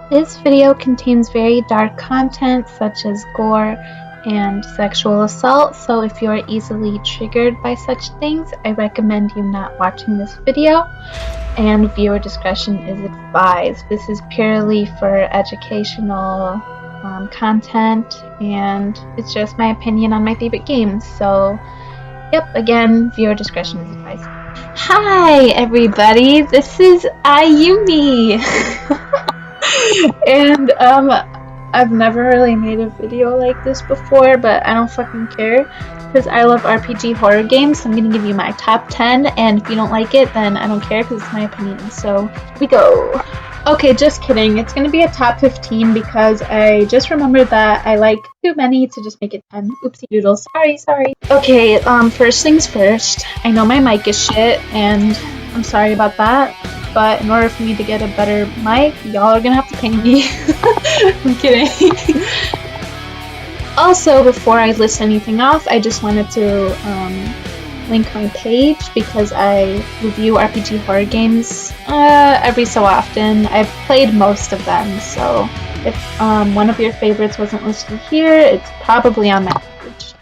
This video contains very dark content such as gore and sexual assault, so if you are easily triggered by such things, I recommend you not watching this video, and viewer discretion is advised. This is purely for educational content, and it's just my opinion on my favorite games, so yep, again, viewer discretion is advised. Hi everybody, this is Ayumi! And I've never really made a video like this before, but I don't fucking care because I love RPG horror games. So I'm gonna give you my top 10, and if you don't like it, then I don't care because it's my opinion. So here we go. Okay, just kidding. It's gonna be a top 15 because I just remembered that I like too many to just make it 10. Oopsie doodles. Sorry. Okay, first things first. I know my mic is shit, and I'm sorry about that. But in order for me to get a better mic, y'all are gonna have to pay me. I'm kidding. Also, before I list anything off, I just wanted to link my page because I review RPG horror games every so often. I've played most of them, so if one of your favorites wasn't listed here, it's probably on my page.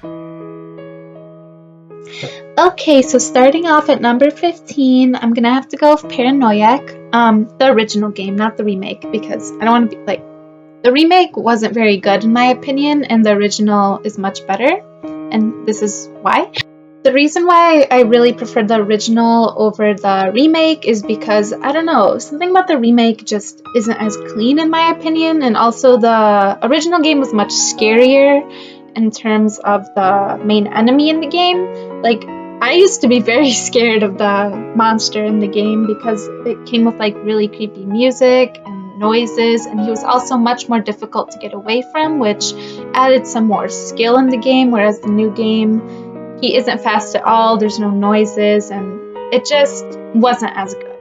Okay, so starting off at number 15, I'm gonna have to go with Paranoia, the original game, not the remake, because I don't want to be like, the remake wasn't very good in my opinion, and the original is much better, and this is why. The reason why I really prefer the original over the remake is because, I don't know, something about the remake just isn't as clean in my opinion, and also the original game was much scarier in terms of the main enemy in the game. Like, I used to be very scared of the monster in the game because it came with like really creepy music and noises, and he was also much more difficult to get away from, which added some more skill in the game, whereas the new game, he isn't fast at all, there's no noises, and it just wasn't as good.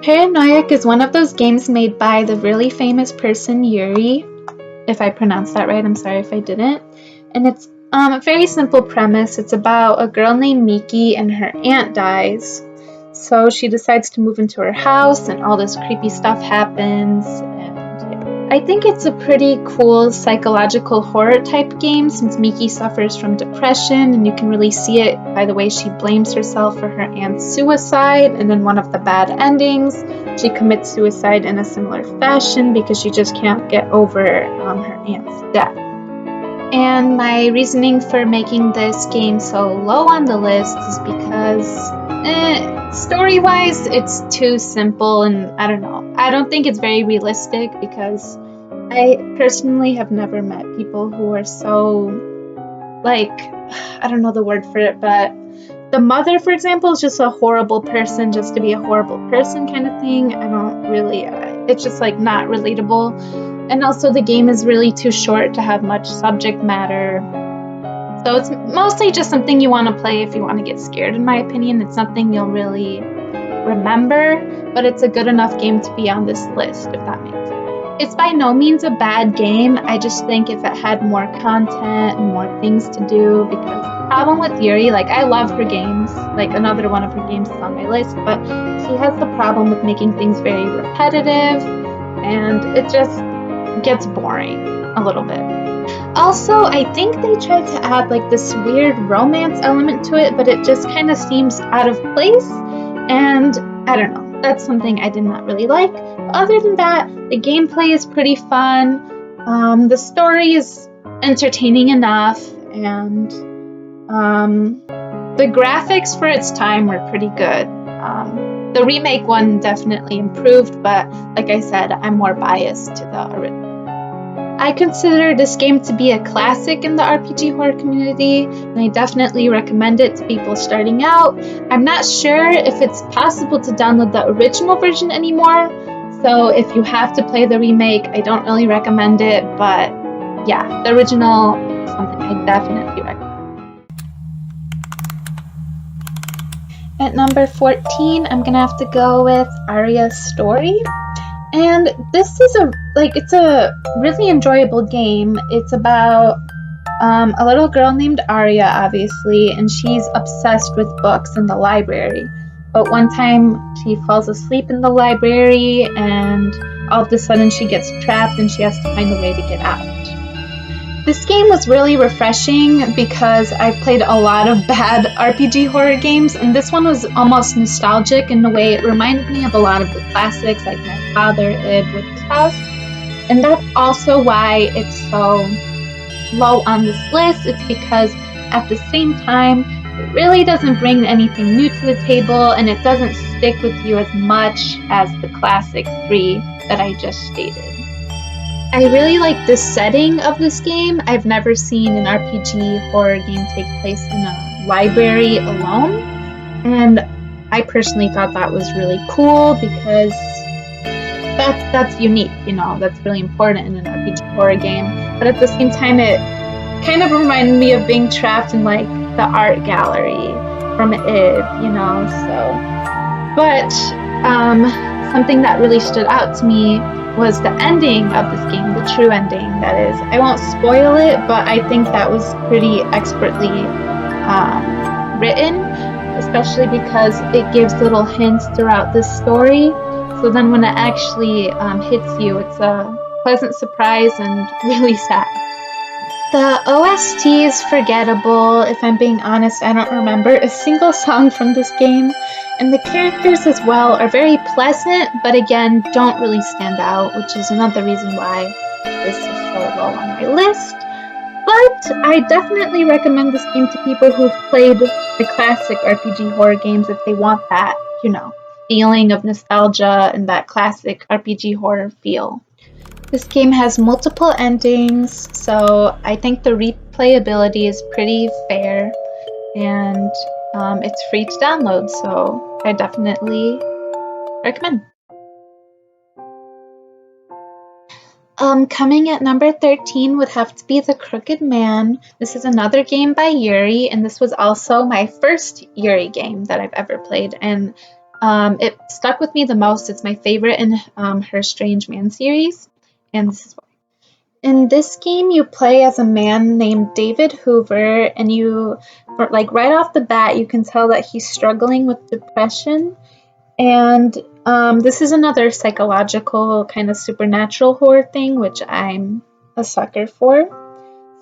Paranoia is one of those games made by the really famous person Youre. If I pronounced that right, I'm sorry if I didn't. And it's a very simple premise. It's about a girl named Miki and her aunt dies. So she decides to move into her house and all this creepy stuff happens. And I think it's a pretty cool psychological horror type game since Miki suffers from depression, and you can really see it by the way she blames herself for her aunt's suicide, and in one of the bad endings she commits suicide in a similar fashion because she just can't get over her aunt's death. And my reasoning for making this game so low on the list is because story-wise it's too simple, and I don't know. I don't think it's very realistic because I personally have never met people who are so, like, I don't know the word for it, but the mother, for example, is just a horrible person just to be a horrible person kind of thing. I don't really, it's just like not relatable. And also the game is really too short to have much subject matter. So it's mostly just something you want to play if you want to get scared, in my opinion. It's nothing you'll really remember, but it's a good enough game to be on this list, if that makes sense. It's by no means a bad game. I just think if it had more content and more things to do, because the problem with Youre, like, I love her games, like another one of her games is on my list, but she has the problem with making things very repetitive, and it just gets boring a little bit. Also, I think they tried to add like this weird romance element to it, but it just kind of seems out of place, and I don't know, that's something I did not really like. But other than that, the gameplay is pretty fun, the story is entertaining enough, and the graphics for its time were pretty good. The remake one definitely improved, but like I said, I'm more biased to the original. I consider this game to be a classic in the RPG horror community, and I definitely recommend it to people starting out. I'm not sure if it's possible to download the original version anymore, so if you have to play the remake, I don't really recommend it, but yeah, the original is something I definitely recommend. At number 14, I'm gonna have to go with Arias Story. And this is it's a really enjoyable game. It's about a little girl named Aria, obviously, and she's obsessed with books in the library. but one time she falls asleep in the library and all of a sudden she gets trapped and she has to find a way to get out. This game was really refreshing because I've played a lot of bad RPG horror games, and this one was almost nostalgic in the way it reminded me of a lot of the classics like My Father, Id, Witch's House. And that's also why it's so low on this list. It's because at the same time, it really doesn't bring anything new to the table and it doesn't stick with you as much as the classic 3 that I just stated. I really like the setting of this game. I've never seen an RPG horror game take place in a library alone, and I personally thought that was really cool because that's unique, you know, that's really important in an RPG horror game. But at the same time, it kind of reminded me of being trapped in like the art gallery from Id, you know. But something that really stood out to me was the ending of this game, the true ending, that is. I won't spoil it, but I think that was pretty expertly written, especially because it gives little hints throughout the story. So then when it actually hits you, it's a pleasant surprise and really sad. The OST is forgettable. If I'm being honest, I don't remember a single song from this game. And the characters as well are very pleasant, but again, don't really stand out, which is another reason why this is so low on my list. But I definitely recommend this game to people who've played the classic RPG horror games if they want that, you know, feeling of nostalgia and that classic RPG horror feel. This game has multiple endings, so I think the replayability is pretty fair, and it's free to download, so I definitely recommend. Coming at number 13 would have to be The Crooked Man. This is another game by Youre, and this was also my first Youre game that I've ever played, and it stuck with me the most. It's my favorite in her Strange Man series, and this is why. In this game, you play as a man named David Hoover, and you, like right off the bat, you can tell that he's struggling with depression. And this is another psychological kind of supernatural horror thing, which I'm a sucker for.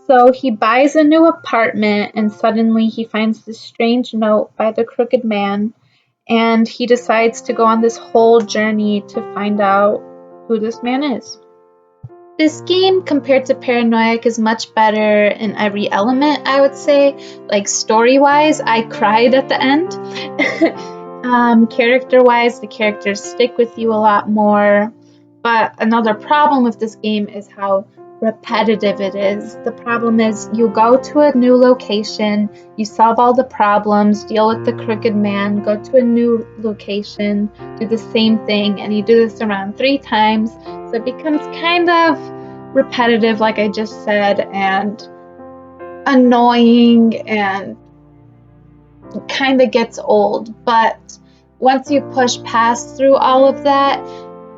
So he buys a new apartment, and suddenly he finds this strange note by the Crooked Man, and he decides to go on this whole journey to find out who this man is. This game, compared to Paranoia, is much better in every element, I would say. Like, story-wise, I cried at the end. Character-wise, the characters stick with you a lot more. But another problem with this game is how repetitive it is. The problem is you go to a new location, you solve all the problems, deal with the Crooked Man, go to a new location, do the same thing, and you do this around 3 times. So it becomes kind of repetitive, like I just said, and annoying, and kind of gets old. But once you push past through all of that,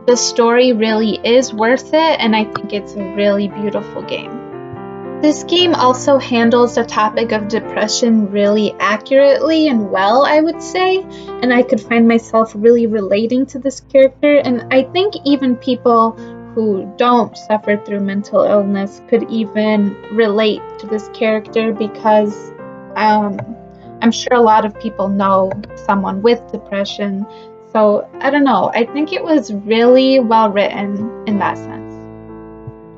the story really is worth it, and I think it's a really beautiful game. This game also handles the topic of depression really accurately and well, I would say, and I could find myself really relating to this character, and I think even people who don't suffer through mental illness could even relate to this character because I'm sure a lot of people know someone with depression. So I don't know, I think it was really well written in that sense.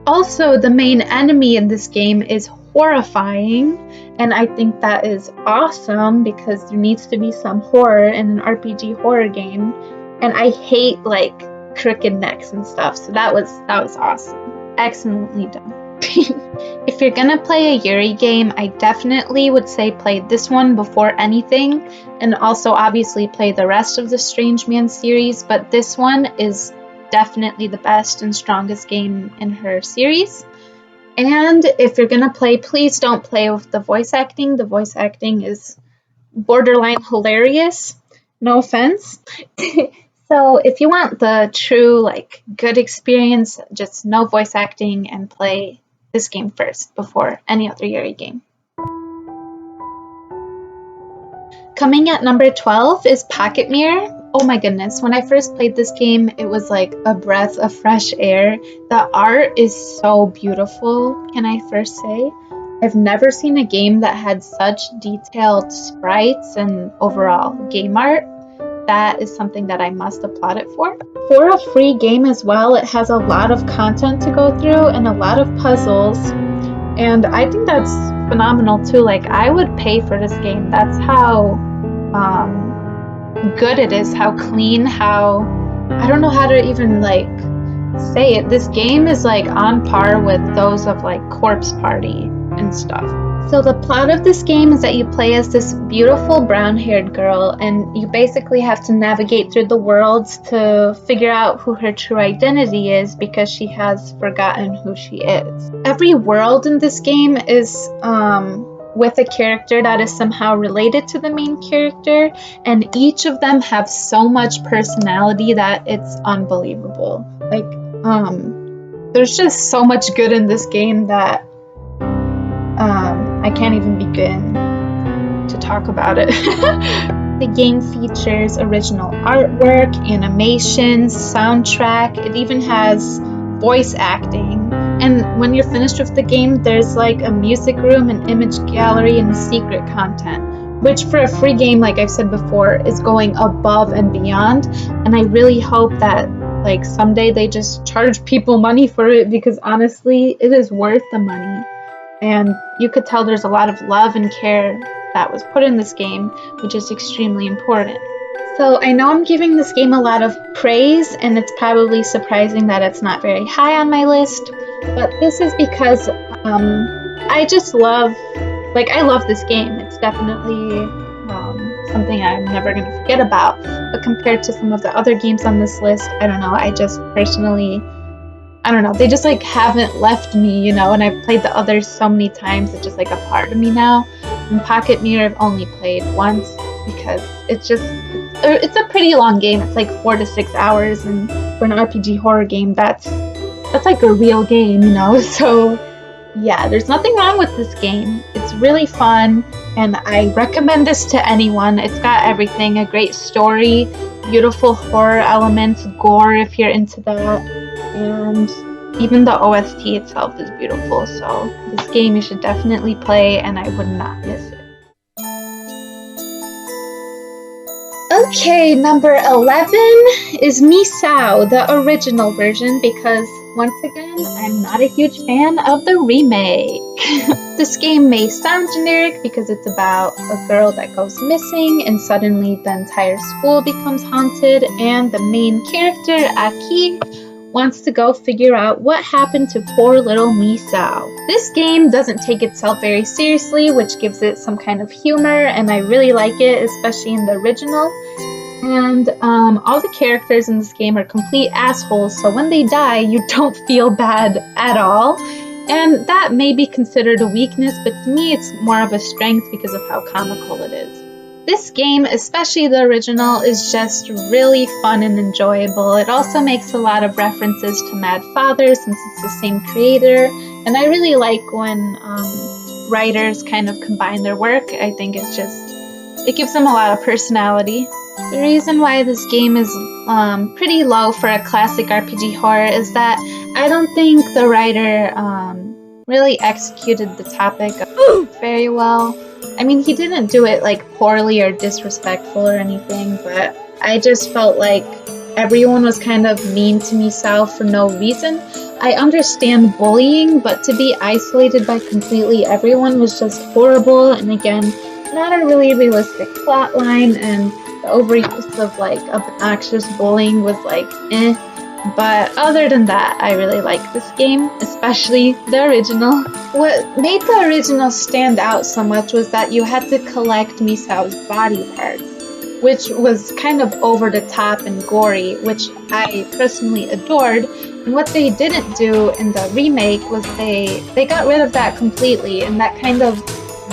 Also, the main enemy in this game is horrifying, and I think that is awesome because there needs to be some horror in an RPG horror game, and I hate like crooked necks and stuff, so that was awesome. Excellently done. If you're gonna play a Youre game, I definitely would say play this one before anything, and also obviously play the rest of the Strange Man series, but this one is definitely the best and strongest game in her series. And if you're gonna play, please don't play with the voice acting. The voice acting is borderline hilarious. No offense. So if you want the true, like, good experience, just no voice acting and play this game first before any other Youre game. Coming at number 12 is Pocket Mirror. Oh my goodness, when I first played this game, it was like a breath of fresh air. The art is so beautiful, can I first say? I've never seen a game that had such detailed sprites and overall game art. That is something that I must applaud it for. For a free game as well, it has a lot of content to go through and a lot of puzzles. And I think that's phenomenal too. Like, I would pay for this game. That's how good it is, how clean, how, I don't know how to even like say it. This game is like on par with those of like Corpse Party and stuff. So the plot of this game is that you play as this beautiful brown-haired girl, and you basically have to navigate through the worlds to figure out who her true identity is because she has forgotten who she is. Every world in this game is with a character that is somehow related to the main character, and each of them have so much personality that it's unbelievable. Like, there's just so much good in this game that I can't even begin to talk about it. The game features original artwork, animations, soundtrack. It even has voice acting. And when you're finished with the game, there's like a music room, an image gallery, and secret content, which for a free game, like I've said before, is going above and beyond. And I really hope that like someday they just charge people money for it, because honestly, it is worth the money. And you could tell there's a lot of love and care that was put in this game, which is extremely important. So I know I'm giving this game a lot of praise, and it's probably surprising that it's not very high on my list, but this is because I just love, like, I love this game. It's definitely something I'm never going to forget about, but compared to some of the other games on this list, I don't know, I just personally, I don't know, they just like haven't left me, you know, and I've played the others so many times, it's just like a part of me now. And Pocket Mirror I've only played once because it's a pretty long game. It's like 4 to 6 hours, and for an RPG horror game, that's like a real game, you know. So yeah, there's nothing wrong with this game. It's really fun, and I recommend this to anyone. It's got everything, a great story, beautiful horror elements, gore if you're into that, and even the OST itself is beautiful. So this game you should definitely play, and I would not miss it. Okay, number 11 is Misao, the original version, because once again, I'm not a huge fan of the remake. This game may sound generic because it's about a girl that goes missing and suddenly the entire school becomes haunted, and the main character, Aki, wants to go figure out what happened to poor little Misao. This game doesn't take itself very seriously, which gives it some kind of humor, and I really like it, especially in the original. And all the characters in this game are complete assholes, so when they die, you don't feel bad at all. And that may be considered a weakness, but to me it's more of a strength because of how comical it is. This game, especially the original, is just really fun and enjoyable. It also makes a lot of references to Mad Father since it's the same creator, and I really like when writers kind of combine their work. I think it gives them a lot of personality. The reason why this game is pretty low for a classic RPG horror is that I don't think the writer really executed the topic very well. I mean, he didn't do it like poorly or disrespectful or anything, but I just felt like everyone was kind of mean to Misao for no reason. I understand bullying, but to be isolated by completely everyone was just horrible, and again, not a really realistic plotline, and the overuse of like obnoxious bullying was like eh. But other than that, I really like this game, especially the original. What made the original stand out so much was that you had to collect Misao's body parts, which was kind of over the top and gory, which I personally adored. And what they didn't do in the remake was they got rid of that completely, and that kind of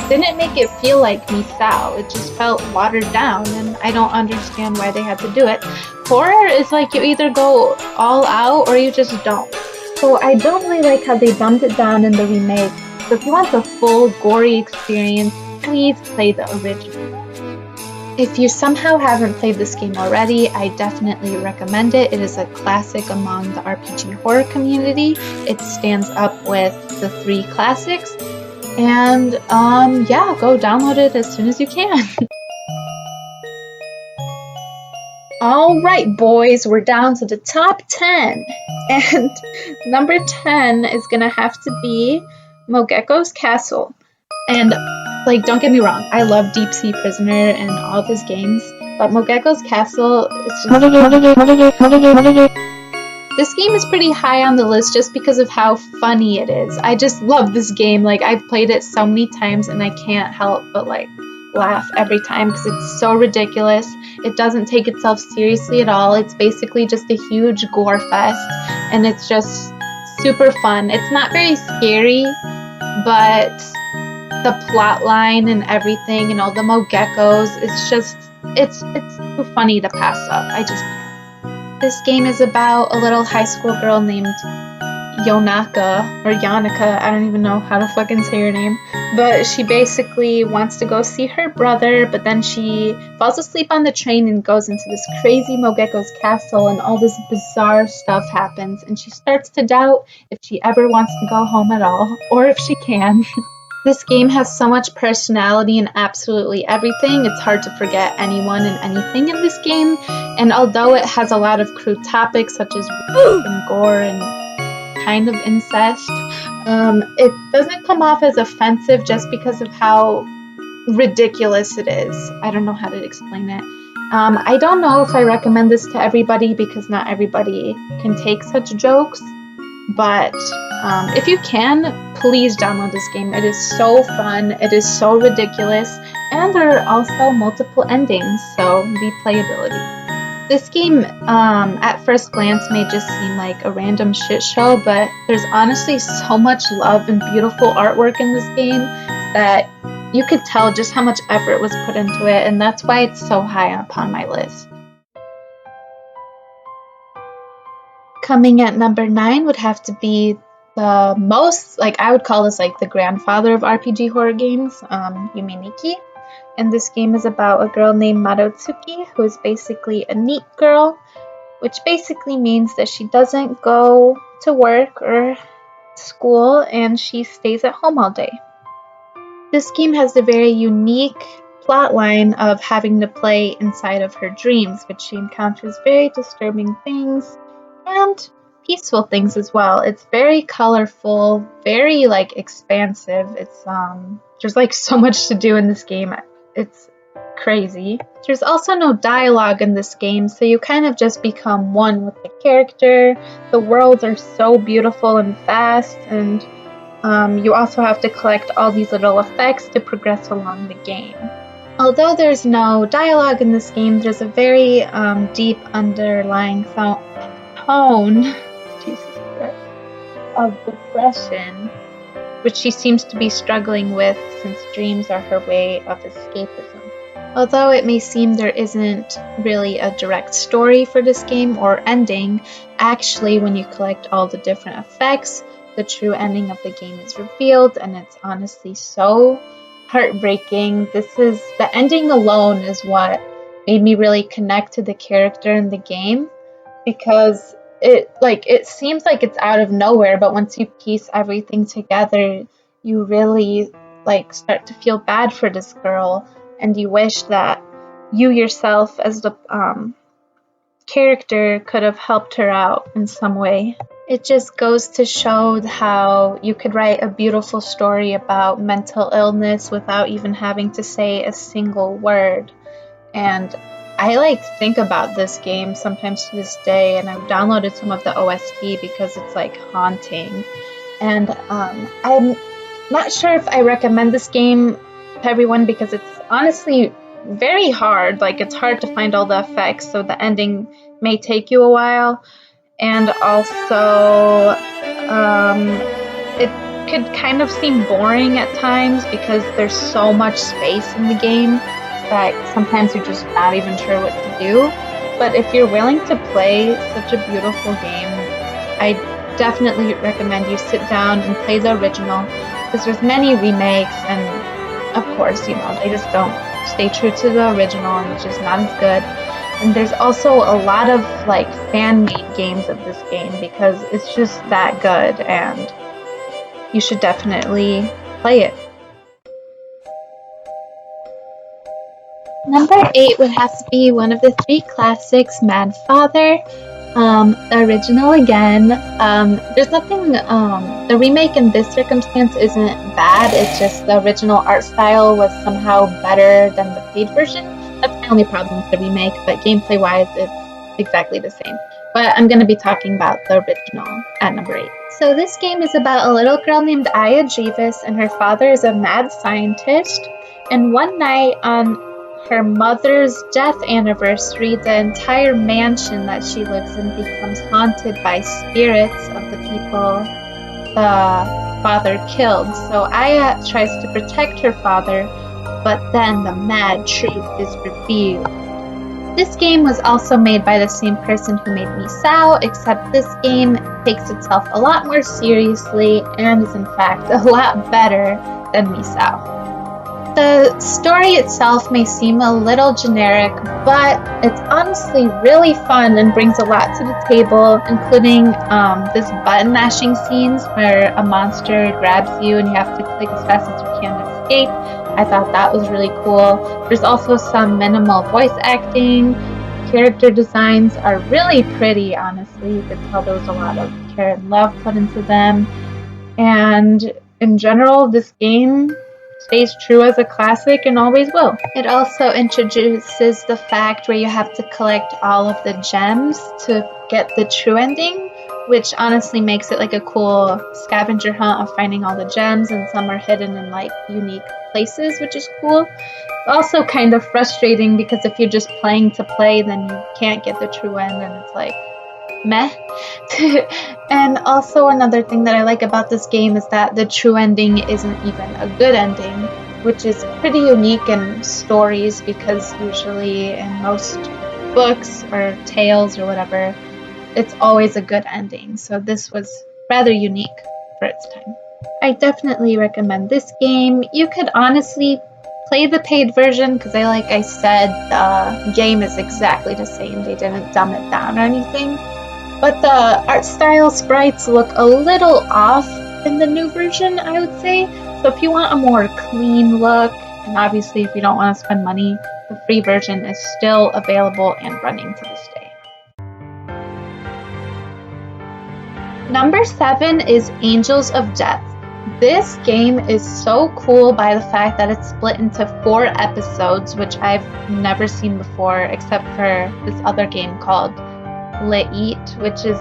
didn't make it feel like Misao. It just felt watered down, and I don't understand why they had to do it. Horror is like you either go all out or you just don't. So I don't really like how they dumbed it down in the remake. So if you want the full gory experience, please play the original. If you somehow haven't played this game already, I definitely recommend it. It is a classic among the RPG horror community. It stands up with the 3 classics. And yeah, go download it as soon as you can. Alright, boys, we're down to the top 10. And number 10 is gonna have to be Geckos Castle. And, like, don't get me wrong, I love Deep Sea Prisoner and all of his games, but Geckos Castle is just... This game is pretty high on the list just because of how funny it is. I just love this game. Like, I've played it so many times and I can't help but, like, laugh every time because it's so ridiculous. It doesn't take itself seriously at all. It's basically just a huge gore fest, and it's just super fun. It's not very scary, but the plot line and everything and all the Geckos, it's too funny to pass up. I just can't. This game is about a little high school girl named Yanaka, I don't even know how to fucking say her name, but she basically wants to go see her brother, but then she falls asleep on the train and goes into this crazy Geckos castle, and all this bizarre stuff happens, and she starts to doubt if she ever wants to go home at all, or if she can. This game has so much personality in absolutely everything, it's hard to forget anyone and anything in this game, and although it has a lot of crude topics such as rape and gore and kind of incest, it doesn't come off as offensive just because of how ridiculous it is. I don't know how to explain it. I don't know if I recommend this to everybody because not everybody can take such jokes, but if you can, please download this game. It is so fun, it is so ridiculous, and there are also multiple endings, so replayability. This game, at first glance, may just seem like a random shit show, but there's honestly so much love and beautiful artwork in this game that you could tell just how much effort was put into it, and that's why it's so high up on my list. Coming at number 9 would have to be the most, like, I would call this like the grandfather of RPG horror games, Yume. And this game is about a girl named Meadow Sookie, who is basically a neat girl, which basically means that she doesn't go to work or school and she stays at home all day. This game has a very unique plotline of having to play inside of her dreams, which she encounters very disturbing things and peaceful things as well. It's very colorful, very like expansive. It's there's like so much to do in this game. It's crazy. There's also no dialogue in this game, so you kind of just become one with the character. The worlds are so beautiful and fast, and you also have to collect all these little effects to progress along the game. Although there's no dialogue in this game, there's a very deep underlying tone Jesus Christ, of depression, which she seems to be struggling with since dreams are her way of escapism. Although it may seem there isn't really a direct story for this game or ending, actually when you collect all the different effects, the true ending of the game is revealed, and it's honestly so heartbreaking. The ending alone is what made me really connect to the character in the game, because it seems like it's out of nowhere, but once you piece everything together, you really start to feel bad for this girl, and you wish that you yourself as the character could have helped her out in some way. It just goes to show how you could write a beautiful story about mental illness without even having to say a single word. And I think about this game sometimes to this day, and I've downloaded some of the OST because it's haunting. And I'm not sure if I recommend this game to everyone because it's honestly very hard. It's hard to find all the effects, so the ending may take you a while. And also, it could kind of seem boring at times because there's so much space in the game that sometimes you're just not even sure what to do. But if you're willing to play such a beautiful game, I definitely recommend you sit down and play the original, because there's many remakes, and of course, they just don't stay true to the original, and it's just not as good. And there's also a lot of like fan-made games of this game because it's just that good, and you should definitely play it. Number 8 would have to be one of the 3 classics, Mad Father. The original again. There's nothing, the remake in this circumstance isn't bad, it's just the original art style was somehow better than the paid version. That's my only problem with the remake, but gameplay-wise, it's exactly the same. But I'm going to be talking about the original at number 8. So this game is about a little girl named Aya Jeevis, and her father is a mad scientist. And one night on her mother's death anniversary, the entire mansion that she lives in becomes haunted by spirits of the people the father killed. So Aya tries to protect her father, but then the mad truth is revealed. This game was also made by the same person who made Misao, except this game takes itself a lot more seriously and is in fact a lot better than Misao. The story itself may seem a little generic, but it's honestly really fun and brings a lot to the table, including this button mashing scenes where a monster grabs you and you have to click as fast as you can to escape. I thought that was really cool. There's also some minimal voice acting. Character designs are really pretty, honestly. You could tell there was a lot of care and love put into them. And in general, this game stays true as a classic and always will. It also introduces the fact where you have to collect all of the gems to get the true ending, which honestly makes it like a cool scavenger hunt of finding all the gems, and some are hidden in like unique places, which is cool. It's also kind of frustrating because if you're just playing to play, then you can't get the true end, and it's like meh. And also another thing that I like about this game is that the true ending isn't even a good ending, which is pretty unique in stories because usually in most books or tales or whatever, it's always a good ending. So this was rather unique for its time. I definitely recommend this game. You could honestly play the paid version because like I said, the game is exactly the same. They didn't dumb it down or anything. But the art style sprites look a little off in the new version, I would say. So if you want a more clean look, and obviously if you don't want to spend money, the free version is still available and running to this day. Number 7 is Angels of Death. This game is so cool by the fact that it's split into 4 episodes, which I've never seen before except for this other game called Leit, which is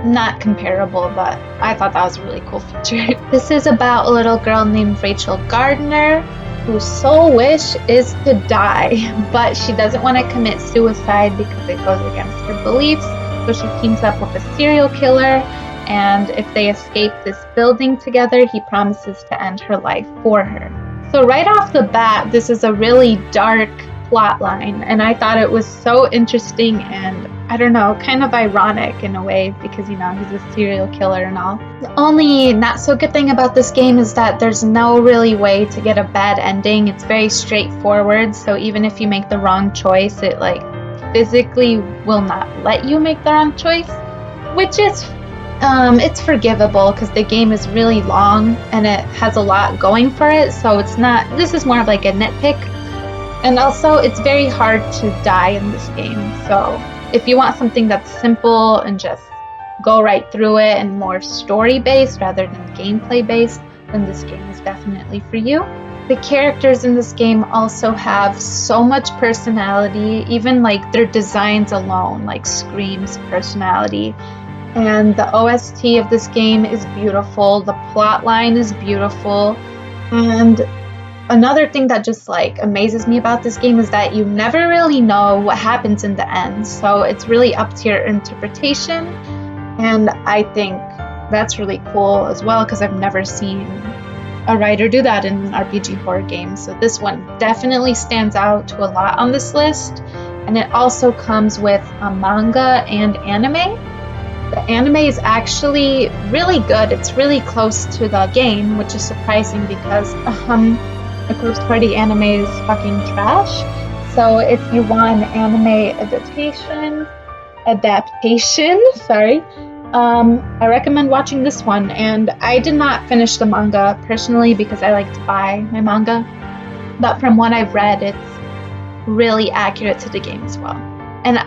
not comparable, but I thought that was a really cool feature. This is about a little girl named Rachel Gardner whose sole wish is to die, but she doesn't want to commit suicide because it goes against her beliefs, so she teams up with a serial killer, and if they escape this building together, he promises to end her life for her. So right off the bat, this is a really dark plot line, and I thought it was so interesting and I don't know, kind of ironic in a way because, you know, he's a serial killer and all. The only not so good thing about this game is that there's no really way to get a bad ending. It's very straightforward, so even if you make the wrong choice, it like physically will not let you make the wrong choice, which is it's forgivable because the game is really long and it has a lot going for it, so it's not, this is more of like a nitpick. And also it's very hard to die in this game, so if you want something that's simple and just go right through it and more story-based rather than gameplay-based, then this game is definitely for you. The characters in this game also have so much personality, even like their designs alone like screams personality. And the OST of this game is beautiful, the plot line is beautiful, and another thing that just like amazes me about this game is that you never really know what happens in the end, so it's really up to your interpretation, and I think that's really cool as well because I've never seen a writer do that in an RPG horror game. So this one definitely stands out to a lot on this list, and it also comes with a manga and anime. The anime is actually really good. It's really close to the game, which is surprising because Of course, party anime is fucking trash. So if you want anime adaptation, sorry, I recommend watching this one. And I did not finish the manga personally because I like to buy my manga, but from what I've read, it's really accurate to the game as well. And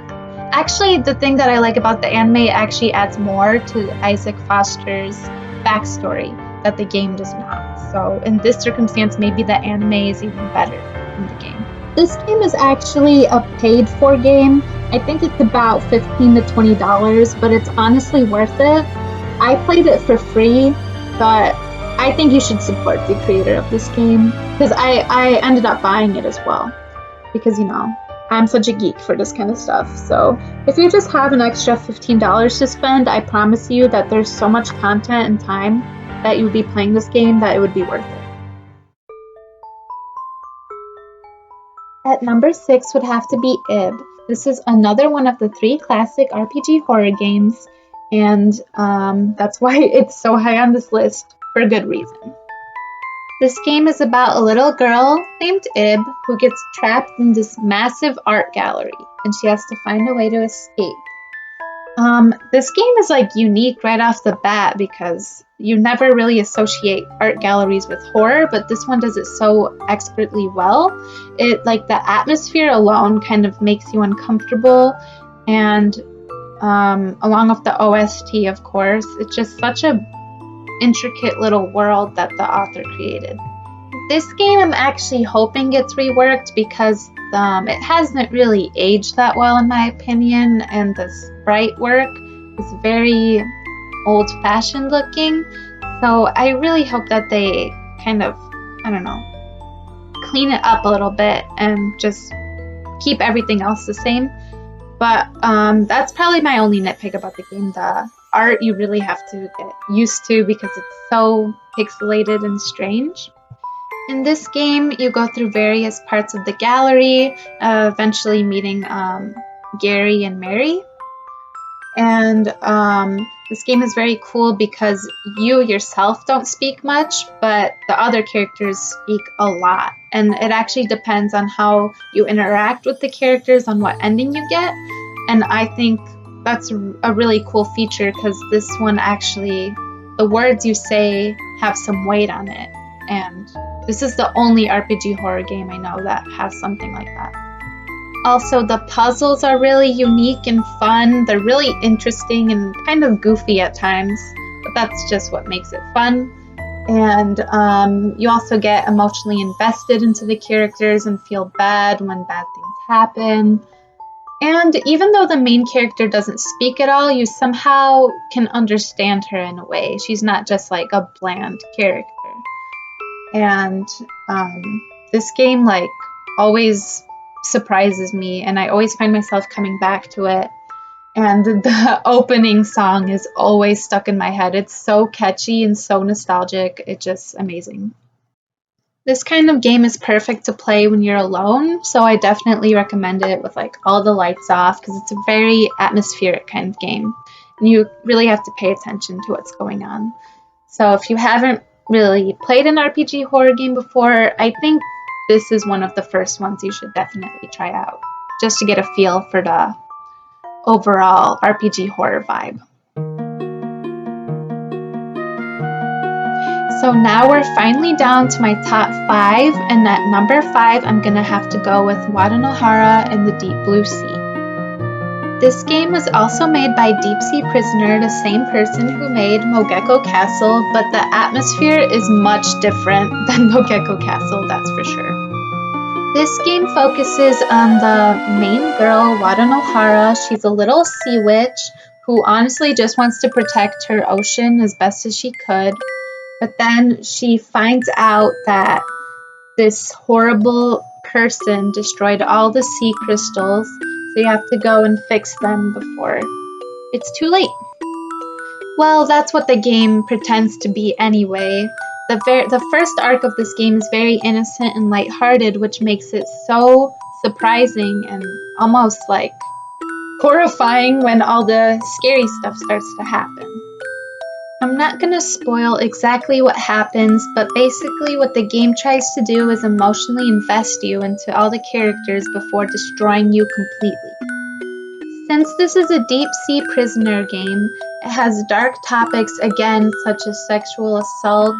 actually, the thing that I like about the anime actually adds more to Isaac Foster's backstory that the game does not. So in this circumstance, maybe the anime is even better than the game. This game is actually a paid-for game. I think it's about $15 to $20, but it's honestly worth it. I played it for free, but I think you should support the creator of this game because I ended up buying it as well because, you know, I'm such a geek for this kind of stuff. So if you just have an extra $15 to spend, I promise you that there's so much content and time that you would be playing this game that it would be worth it. At number 6 would have to be Ib. This is another one of the 3 classic RPG horror games, and that's why it's so high on this list for good reason. This game is about a little girl named Ib who gets trapped in this massive art gallery, and she has to find a way to escape. This game is like unique right off the bat because you never really associate art galleries with horror, but this one does it so expertly well. It like the atmosphere alone kind of makes you uncomfortable, and along with the OST, of course, it's just such a intricate little world that the author created. This game I'm actually hoping gets reworked because it hasn't really aged that well in my opinion, and the sprite work is very old-fashioned looking. So I really hope that they kind of, I don't know, clean it up a little bit and just keep everything else the same. But that's probably my only nitpick about the game. The art you really have to get used to because it's so pixelated and strange. In this game, you go through various parts of the gallery, eventually meeting Gary and Mary. And this game is very cool because you yourself don't speak much, but the other characters speak a lot. And it actually depends on how you interact with the characters on what ending you get. And I think that's a really cool feature because this one actually, the words you say have some weight on it. And this is the only RPG horror game I know that has something like that. Also, the puzzles are really unique and fun. They're really interesting and kind of goofy at times, but that's just what makes it fun. And you also get emotionally invested into the characters and feel bad when bad things happen. And even though the main character doesn't speak at all, you somehow can understand her in a way. She's not just like a bland character. And this game like always surprises me, and I always find myself coming back to it. And the opening song is always stuck in my head. It's so catchy and so nostalgic. It's just amazing. This kind of game is perfect to play when you're alone, so I definitely recommend it with like all the lights off because it's a very atmospheric kind of game. And you really have to pay attention to what's going on. So if you haven't really played an RPG horror game before, I think this is one of the first ones you should definitely try out, just to get a feel for the overall RPG horror vibe. So now we're finally down to my top 5, and at number 5 I'm gonna have to go with Nohara and the Deep Blue Sea. This game was also made by Deep Sea Prisoner, the same person who made Geckos Castle, but the atmosphere is much different than Geckos Castle, that's for sure. This game focuses on the main girl, Nohara. She's a little sea witch who honestly just wants to protect her ocean as best as she could, but then she finds out that this horrible person destroyed all the sea crystals, so you have to go and fix them before it's too late. Well, that's what the game pretends to be anyway. The first arc of this game is very innocent and lighthearted, which makes it so surprising and almost like horrifying when all the scary stuff starts to happen. I'm not gonna spoil exactly what happens, but basically what the game tries to do is emotionally invest you into all the characters before destroying you completely. Since this is a deep sea prisoner game, it has dark topics again such as sexual assault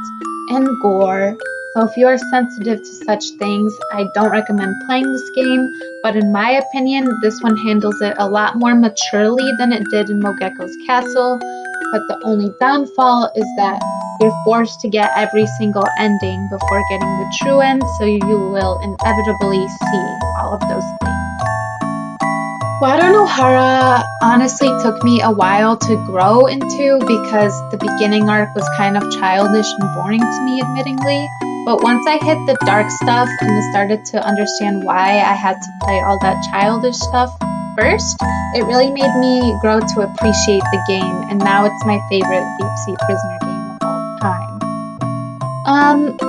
and gore. So if you are sensitive to such things, I don't recommend playing this game, but in my opinion, this one handles it a lot more maturely than it did in Geckos Castle. But the only downfall is that you're forced to get every single ending before getting the true end, so you will inevitably see all of those things. Wado Nohara honestly took me a while to grow into because the beginning arc was kind of childish and boring to me, admittingly. But once I hit the dark stuff and started to understand why I had to play all that childish stuff first, it really made me grow to appreciate the game, and now it's my favorite deep sea prisoner game of all time.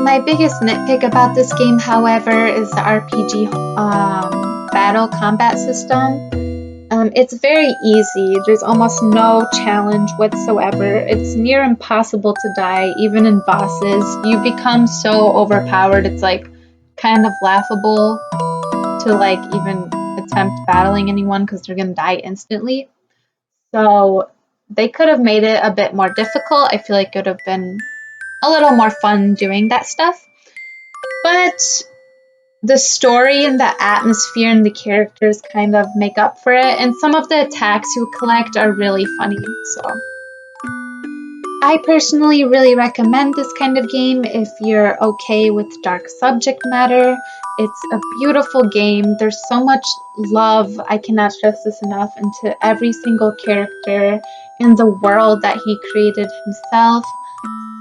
My biggest nitpick about this game, however, is the RPG battle combat system. It's very easy. There's almost no challenge whatsoever. It's near impossible to die, even in bosses. You become so overpowered, it's like kind of laughable to like even attempt battling anyone because they're gonna die instantly. So they could have made it a bit more difficult. I feel like it would have been a little more fun doing that stuff. But the story and the atmosphere and the characters kind of make up for it, and some of the attacks you collect are really funny. So I personally really recommend this kind of game if you're okay with dark subject matter. It's a beautiful game. There's so much love, I cannot stress this enough, into every single character in the world that he created himself.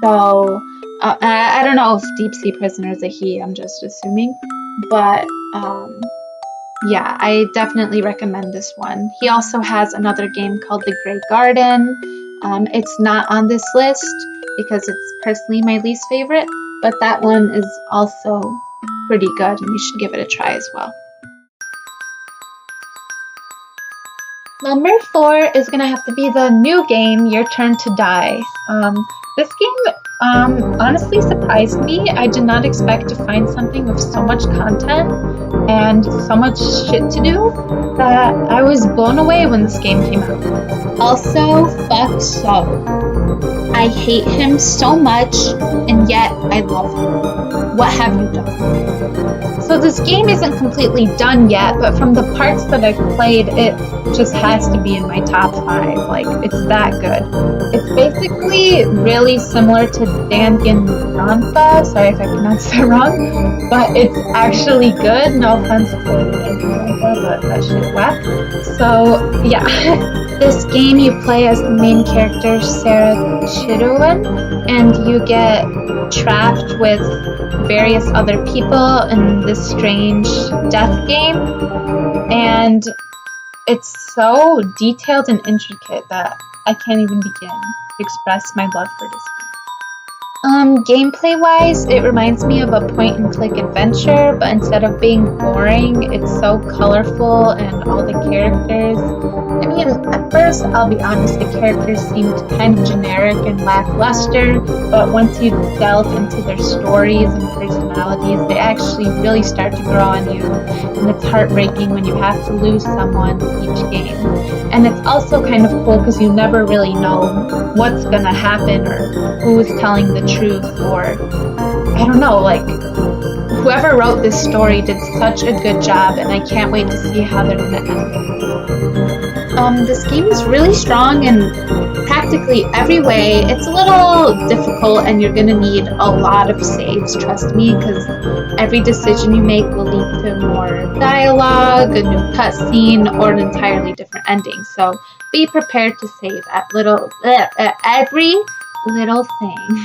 So I don't know if Deep Sea Prisoner is a he, I'm just assuming. But yeah, I definitely recommend this one. He also has another game called The Grey Garden. It's not on this list because it's personally my least favorite, but that one is also pretty good and you should give it a try as well. Number 4 is going to have to be the new game, Youre Trying. This game honestly surprised me. I did not expect to find something with so much content and so much shit to do that I was blown away when this game came out. Also, Xoxo. I hate him so much, and yet I love him. What have you done? So this game isn't completely done yet, but from the parts that I've played, it just has to be in my top 5. Like, it's that good. It's basically really similar to Danganronpa. Sorry if I pronounced that wrong, but it's actually good. No offense to Danganronpa, but that shit whack. So yeah, this game you play as the main character Sarah Chiruin, and you get trapped with various other people in this strange death game, and it's so detailed and intricate that I can't even begin to express my love for this game. Gameplay-wise, it reminds me of a point-and-click adventure, but instead of being boring, it's so colorful and all the characters. I mean, at first, I'll be honest, the characters seemed kind of generic and lackluster, but once you delve into their stories and personalities, they actually really start to grow on you, and it's heartbreaking when you have to lose someone each game. And it's also kind of cool because you never really know what's gonna happen or who's telling the truth, or I don't know, like whoever wrote this story did such a good job, and I can't wait to see how they're gonna end it. This game is really strong in practically every way. It's a little difficult and you're gonna need a lot of saves, trust me, because every decision you make will lead to more dialogue, a new cutscene, or an entirely different ending. So be prepared to save at every little thing.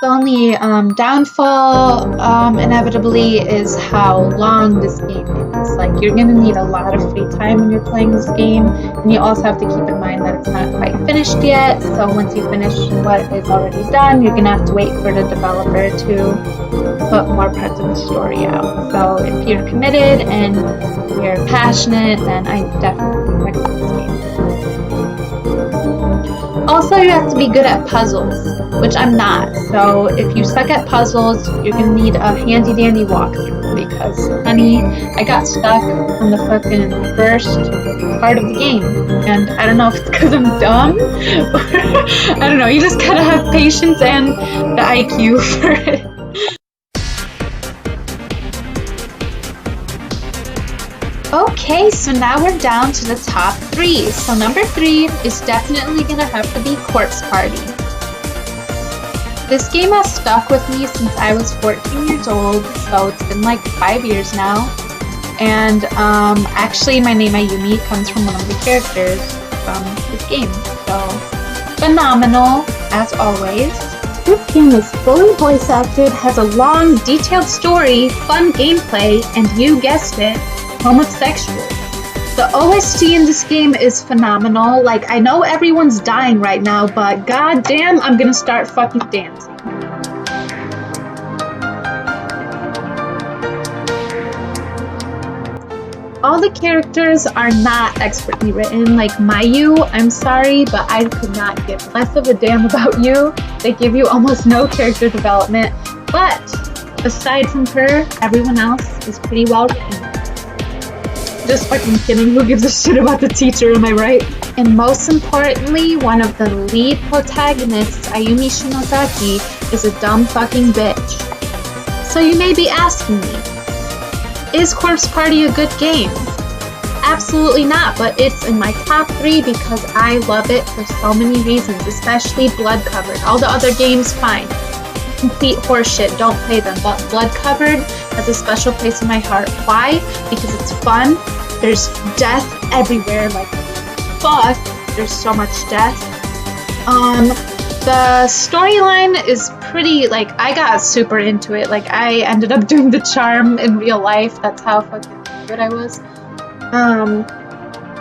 The only downfall, inevitably, is how long this game is. Like, you're gonna need a lot of free time when you're playing this game, and you also have to keep in mind that it's not quite finished yet, so once you finish what is already done, you're gonna have to wait for the developer to put more parts of the story out. So if you're committed and you're passionate, then I definitely recommend this game. Also, you have to be good at puzzles, which I'm not. So if you suck at puzzles, you're gonna need a handy dandy walkthrough because, honey, I got stuck on the fucking first part of the game. And I don't know if it's because I'm dumb or I don't know, you just gotta have patience and the IQ for it. Okay, so now we're down to the top 3. So number 3 is definitely gonna have to be Corpse Party. This game has stuck with me since I was 14 years old, so it's been like 5 years now. And actually my name Ayumi comes from one of the characters from this game. So, phenomenal, as always. This game is fully voice acted, has a long, detailed story, fun gameplay, and you guessed it, homosexual. The OST in this game is phenomenal. Like, I know everyone's dying right now, but goddamn, I'm gonna start fucking dancing. All the characters are not expertly written. Like Mayu, I'm sorry, but I could not give less of a damn about you. They give you almost no character development, but aside from her, everyone else is pretty well written. Just fucking kidding, who gives a shit about the teacher, am I right? And most importantly, one of the lead protagonists, Ayumi Shinozaki, is a dumb fucking bitch. So you may be asking me, is Corpse Party a good game? Absolutely not, but it's in my top 3 because I love it for so many reasons, especially Blood Covered. All the other games, fine. Complete horseshit, don't play them, but Blood Covered has a special place in my heart. Why? Because it's fun, there's death everywhere, like, fuck, there's so much death. The storyline is pretty, like, I got super into it, like, I ended up doing the charm in real life, that's how fucking good I was.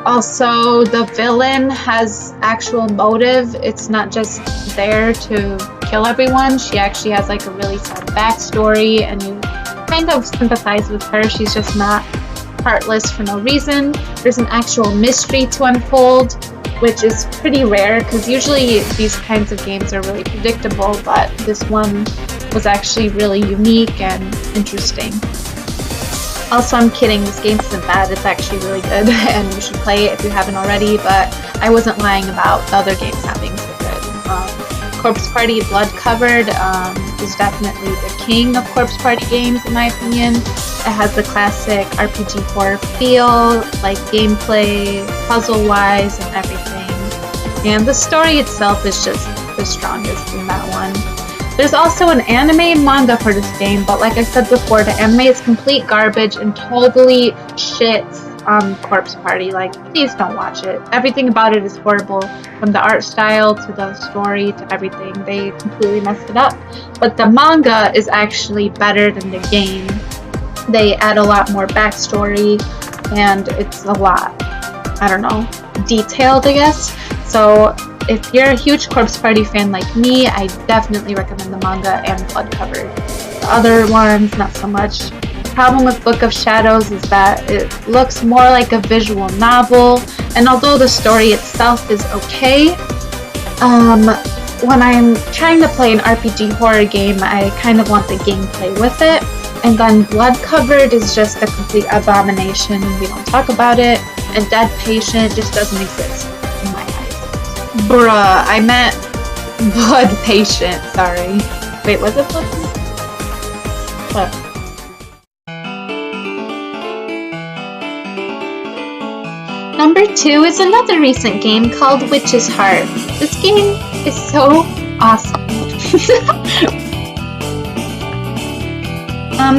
Also, the villain has actual motive, it's not just there to kill everyone, she actually has, like, a really sad backstory, and you kind of sympathize with her, she's just not heartless for no reason. There's an actual mystery to unfold, which is pretty rare because usually these kinds of games are really predictable, but this one was actually really unique and interesting. Also, I'm kidding, this game isn't bad, it's actually really good and you should play it if you haven't already, but I wasn't lying about the other games not being so good. Corpse Party Blood Covered is definitely the king of Corpse Party games in my opinion. It has the classic RPG horror feel, like gameplay, puzzle-wise, and everything. And the story itself is just the strongest in that one. There's also an anime and manga for this game, but like I said before, the anime is complete garbage and totally shits on Corpse Party. Like, please don't watch it. Everything about it is horrible, from the art style to the story to everything. They completely messed it up. But the manga is actually better than the game. They add a lot more backstory, and it's a lot, I don't know, detailed, I guess. So if you're a huge Corpse Party fan like me, I definitely recommend the manga and Blood Covered. The other ones, not so much. The problem with Book of Shadows is that it looks more like a visual novel, and although the story itself is okay, when I'm trying to play an RPG horror game, I kind of want the gameplay with it. And then Blood Covered is just a complete abomination, and we don't talk about it. And Dead Patient just doesn't exist in my eyes. Bruh, I meant Blood Patient, sorry. Wait, was it Blood Patient? What? Number 2 is another recent game called Witch's Heart. This game is so awesome.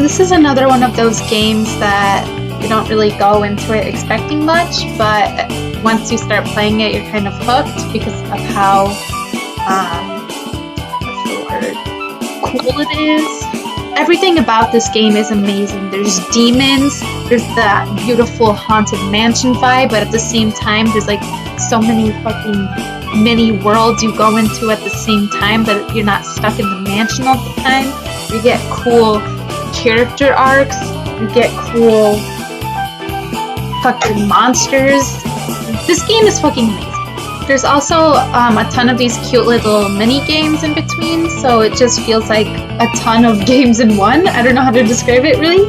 This is another one of those games that you don't really go into it expecting much, but once you start playing it, you're kind of hooked because of how, what's the word, cool it is. Everything about this game is amazing. There's demons, there's that beautiful haunted mansion vibe, but at the same time, there's like so many fucking mini worlds you go into at the same time that you're not stuck in the mansion all the time. You get cool character arcs, you get cool fucking monsters. This game is fucking amazing. There's also a ton of these cute little mini games in between, so it just feels like a ton of games in one. I don't know how to describe it really,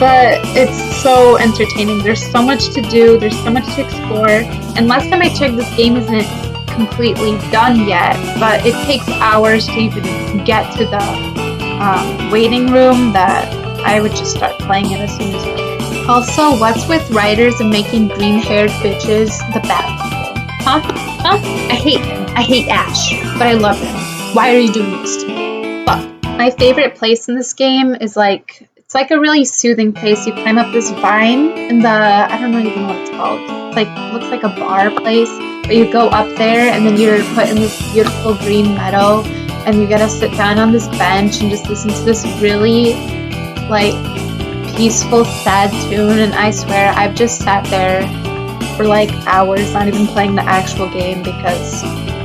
but it's so entertaining. There's so much to do, there's so much to explore, and last time I checked, this game isn't completely done yet, but it takes hours to even get to the waiting room that I would just start playing it as soon as I can. Also, what's with writers and making green-haired bitches the bad people? Huh? Huh? I hate him. I hate Ash, but I love him. Why are you doing this to me? Fuck. My favorite place in this game is like, it's like a really soothing place. You climb up this vine in the, I don't know even what it's called. It's like, looks like a bar place, but you go up there and then you're put in this beautiful green meadow and you get to sit down on this bench and just listen to this really like peaceful, sad tune, and I swear I've just sat there for like hours, not even playing the actual game because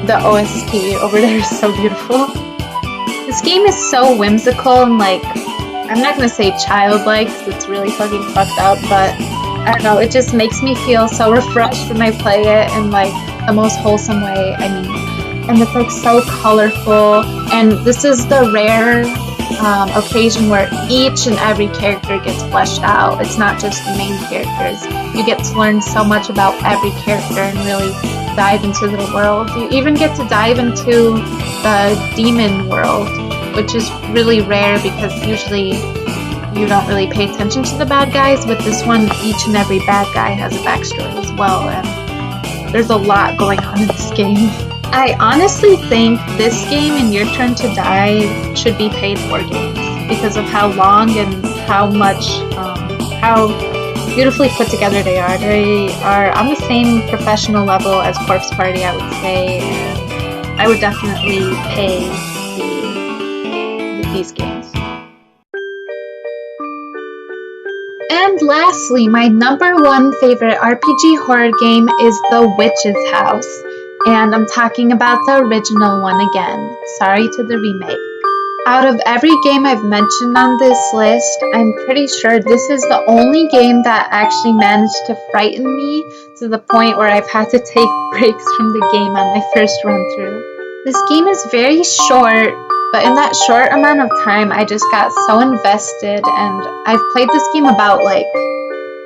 the OST over there is so beautiful. This game is so whimsical and like, I'm not gonna say childlike because it's really fucking fucked up, but I don't know, it just makes me feel so refreshed when I play it in like the most wholesome way. I mean, and it's like so colorful, and this is the rare occasion where each and every character gets fleshed out. It's not just the main characters. You get to learn so much about every character and really dive into the world. You even get to dive into the demon world, which is really rare because usually you don't really pay attention to the bad guys. With this one, each and every bad guy has a backstory as well, and there's a lot going on in this game. I honestly think this game and Youre Trying to Die should be paid for games because of how long and how much, how beautifully put together they are. They are on the same professional level as Corpse Party, I would say, and I would definitely pay these games. And lastly, my number one favorite RPG horror game is The Witch's House. And I'm talking about the original one again. Sorry to the remake. Out of every game I've mentioned on this list, I'm pretty sure this is the only game that actually managed to frighten me to the point where I've had to take breaks from the game on my first run through. This game is very short, but in that short amount of time, I just got so invested, and I've played this game about like,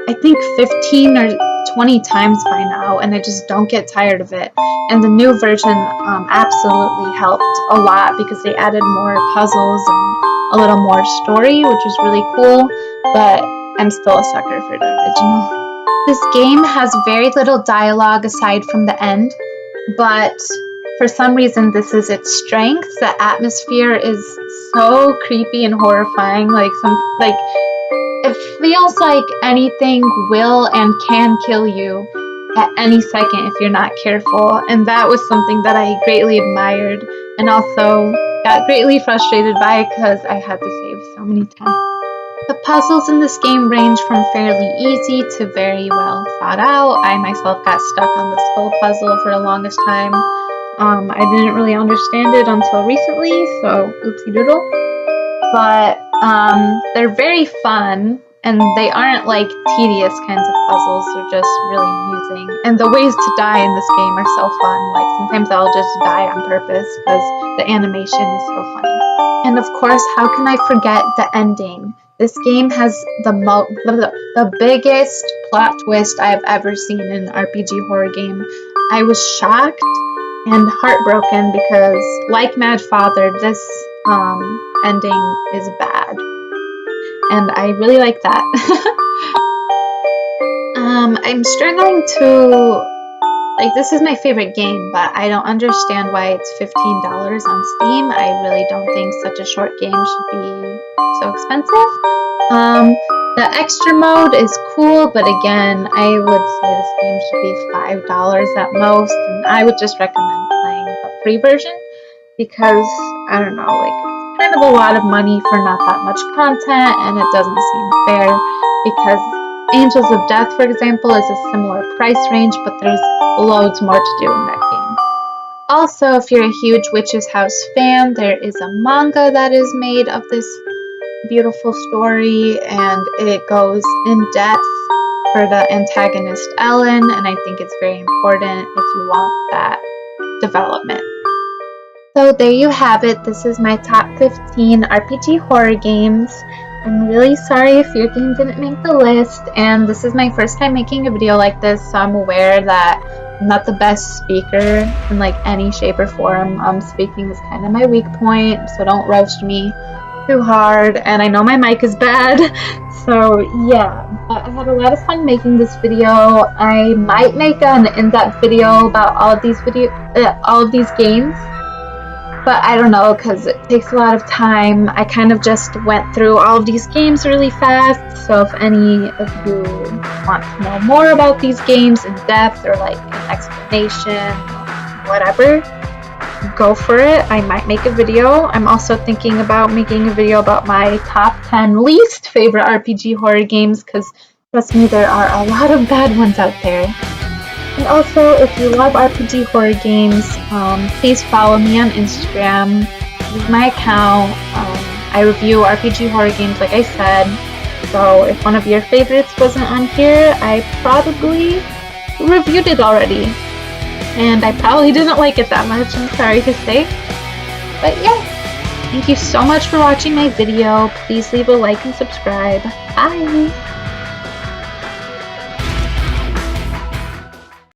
I think 15 or 20 times by now, and I just don't get tired of it. And the new version absolutely helped a lot because they added more puzzles and a little more story, which was really cool, but I'm still a sucker for the original. This game has very little dialogue aside from the end, but for some reason this is its strength. The atmosphere is so creepy and horrifying, like it feels like anything will and can kill you at any second if you're not careful, and that was something that I greatly admired and also got greatly frustrated by because I had to save so many times. The puzzles in this game range from fairly easy to very well thought out. I myself got stuck on the skull puzzle for the longest time. I didn't really understand it until recently, so oopsie doodle. But they're very fun, and they aren't like tedious kinds of puzzles. They're just really amusing. And the ways to die in this game are so fun. Like sometimes I'll just die on purpose because the animation is so funny. And of course, how can I forget the ending? This game has the biggest plot twist I've ever seen in an RPG horror game. I was shocked and heartbroken because, like Mad Father, this ending is bad, and I really like that. I'm struggling to, like, this is my favorite game, but I don't understand why it's $15 on Steam. I really don't think such a short game should be so expensive. The extra mode is cool, but again, I would say this game should be $5 at most, and I would just recommend playing the free version because, I don't know, like, it's kind of a lot of money for not that much content, and it doesn't seem fair because Angels of Death, for example, is a similar price range, but there's loads more to do in that game. Also, if you're a huge Witch's House fan, there is a manga that is made of this beautiful story, and it goes in depth for the antagonist Ellen, and I think it's very important if you want that development. So there you have it. This is my top 15 RPG horror games. I'm really sorry if your game didn't make the list, and this is my first time making a video like this, so I'm aware that I'm not the best speaker in like any shape or form. Speaking is kind of my weak point, so don't roast me too hard, and I know my mic is bad, so yeah, but I had a lot of fun making this video. I might make an in-depth video about all of these games, but I don't know, because it takes a lot of time. I kind of just went through all of these games really fast, so if any of you want to know more about these games in depth or like an explanation, whatever, go for it. I might make a video. I'm also thinking about making a video about my top 10 least favorite RPG horror games, because trust me, there are a lot of bad ones out there. And also, if you love RPG horror games, please follow me on Instagram. Use my account. I review RPG horror games, like I said. So if one of your favorites wasn't on here, I probably reviewed it already. And I probably didn't like it that much, I'm sorry to say. But yeah, thank you so much for watching my video. Please leave a like and subscribe. Bye!